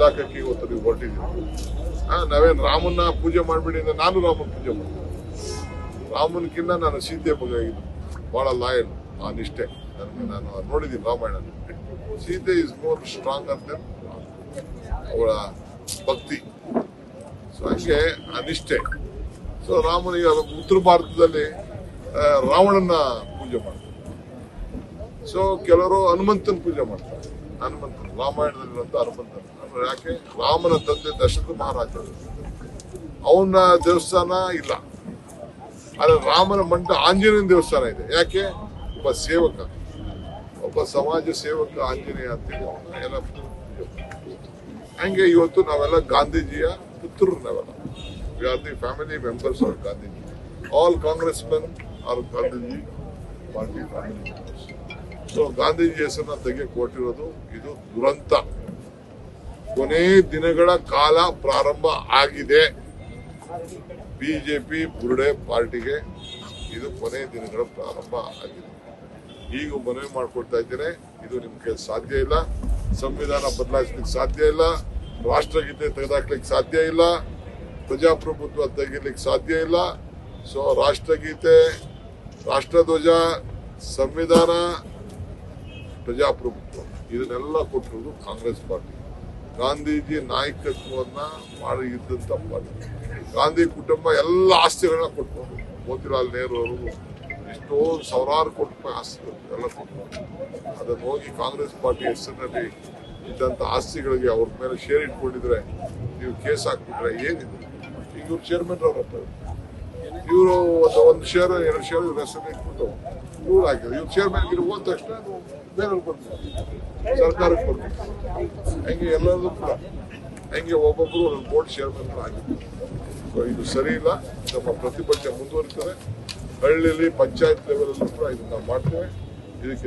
ಕಲ್ಲಾಕಕ್ಕೆ ಇವತ್ತು ನೀವು ಹೊರಟಿದ್ದೀವಿ. ನಾವೇನು ರಾಮನ್ನ ಪೂಜೆ ಮಾಡಿಬಿಡಿ ಅಂದ್ರೆ ನಾನು ರಾಮನ ಪೂಜೆ ಮಾಡ್ತೀನಿ. ರಾಮನ್ಕಿನ್ನ ನಾನು ಸೀತೆ ಬಗ್ಗೆ ಆಗಿದ್ದು ಭಾಳ ಲಾಯಲ್ ಆ ನಿಷ್ಠೆ ನನಗೆ. ನಾನು ನೋಡಿದ್ದೀನಿ Ramayana. Sita is more strong ಅಂತ ಅವಳ ಭಕ್ತಿ. ಸೊ ಹಂಗೆ ಆ ನಿಷ್ಠೆ. ಸೊ ರಾಮನಿಗೆ ಉತ್ತರ ಭಾರತದಲ್ಲಿ ರಾವಣನ ಪೂಜೆ ಮಾಡ್ತಾರೆ. ಸೊ ಕೆಲವರು ಹನುಮಂತನ ಪೂಜೆ ಮಾಡ್ತಾರೆ. ಹನುಮಂತನ ರಾಮಾಯಣದಲ್ಲಿರುವಂತ ಹನುಮಂತನ. ಯಾಕೆ? ರಾಮನ ತಂದೆ ದಶರಥ ಮಹಾರಾಜ, ಅವನ ದೇವಸ್ಥಾನ ಇಲ್ಲ. ಆದ್ರೆ ರಾಮನ ಮಂಟ ಆಂಜನೇಯನ ದೇವಸ್ಥಾನ ಇದೆ. ಯಾಕೆ? ಒಬ್ಬ ಸೇವಕ, ಒಬ್ಬ ಸಮಾಜ ಸೇವಕ ಆಂಜನೇಯ ಅಂತೇಳಿ ಎಲ್ಲ ಹಂಗೆ. ಇವತ್ತು ನಾವೆಲ್ಲ ಗಾಂಧೀಜಿಯ ಪುತ್ರರು. ನಾವೆಲ್ಲ we are the family members of Gandhiji. All Congress men R Gandhiji party family members. So Gandhiji ಹೆಸರನ್ನ ತೆಗೆಯಕ್ಕೆ ಕೊಟ್ಟಿರೋದು ಇದು ದುರಂತ. ಕೊನೆ ದಿನಗಳ ಕಾಲ ಪ್ರಾರಂಭ ಆಗಿದೆ. ಬಿಜೆಪಿ ಬುರುಡೆ ಪಾರ್ಟಿಗೆ ಇದು ಕೊನೆ ದಿನಗಳ ಪ್ರಾರಂಭ ಆಗಿದೆ. ಈಗ ಮನವಿ ಮಾಡ್ಕೊಳ್ತಾ ಇದ್ದೇನೆ, ಇದು ನಿಮ್ಗೆ ಸಾಧ್ಯ ಇಲ್ಲ. ಸಂವಿಧಾನ ಬದಲಾಯಿಸ್ಲಿಕ್ಕೆ ಸಾಧ್ಯ ಇಲ್ಲ. ರಾಷ್ಟ್ರಗೀತೆ ತೆಗೆದಾಕ್ಲಿಕ್ಕೆ ಸಾಧ್ಯ ಇಲ್ಲ. ಪ್ರಜಾಪ್ರಭುತ್ವ ತೆಗಿಲಿಕ್ಕೆ ಸಾಧ್ಯ ಇಲ್ಲ. ಸೊ ರಾಷ್ಟ್ರಗೀತೆ, ರಾಷ್ಟ್ರಧ್ವಜ, ಸಂವಿಧಾನ, ಪ್ರಜಾಪ್ರಭುತ್ವ ಇದನ್ನೆಲ್ಲ ಕೊಟ್ಟಿರೋದು ಕಾಂಗ್ರೆಸ್ ಪಾರ್ಟಿ. ಗಾಂಧೀಜಿ ನಾಯಕತ್ವವನ್ನ ಮಾಡಿ ಇದ್ದಂತ ಪಾರ್ಟಿ. ಗಾಂಧಿ ಕುಟುಂಬ ಎಲ್ಲ ಆಸ್ತಿಗಳನ್ನ ಕೊಟ್ಕೊಂಡು, ಮೋತಿಲಾಲ್ ನೆಹರು ಅವರು ಎಷ್ಟೋ ಸಾವಿರಾರು ಕೋಟಿ ರೂಪಾಯಿ ಆಸ್ತಿಗಳು ಎಲ್ಲ ಕೊಟ್ಕೊಂಡು, ಅದನ್ನು ಹೋಗಿ ಕಾಂಗ್ರೆಸ್ ಪಾರ್ಟಿ ಹೆಸರಿನಲ್ಲಿ ಇದ್ದಂತ ಆಸ್ತಿಗಳಿಗೆ ಅವ್ರ ಮೇಲೆ ಶೇರ್ ಇಟ್ಕೊಂಡಿದ್ರೆ, ನೀವು ಕೇಸ್ ಹಾಕ್ಬಿಟ್ರೆ ಏನಿದೆ? ಈಗ ಇವ್ರು ಚೇರ್ಮನ್ ಅವರಪ್ಪ, ಇವರು ಒಂದು ಶೇರ್ 2 ಶೇರ್ ಇವ್ರ ಹೆಸರು ಇಟ್ಬಿಟ್ಟು ಇವ್ರು ಹಾಕಿದ್ರು. ಇವ್ರು ಚೇರ್ಮನ್ ಹೋದ ತಕ್ಷಣ ಬೇರೆಯವ್ರು ಬರ್ತಾರೆ, ಸರ್ಕಾರಕ್ಕೆ ಬರ್ತಾರೆ. ಹಂಗೆ ಎಲ್ಲರದು ಕೂಡ ಹಂಗೆ ಒಬ್ಬೊಬ್ಬರು ಒಂದು ಬೋರ್ಡ್ ಚೇರ್ಮನ್ ಆಗಿತ್ತು. ಸೊ ಇದು ಸರಿ ಇಲ್ಲ. ನಮ್ಮ ಪ್ರತಿಭಟನೆ ಮುಂದುವರಿತದೆ. ಹಳ್ಳಿಯಲ್ಲಿ ಪಂಚಾಯತ್ ಲೆವೆಲ್ ಕೂಡ ಇದನ್ನ ಮಾಡ್ತೇವೆ. ಇದಕ್ಕೆ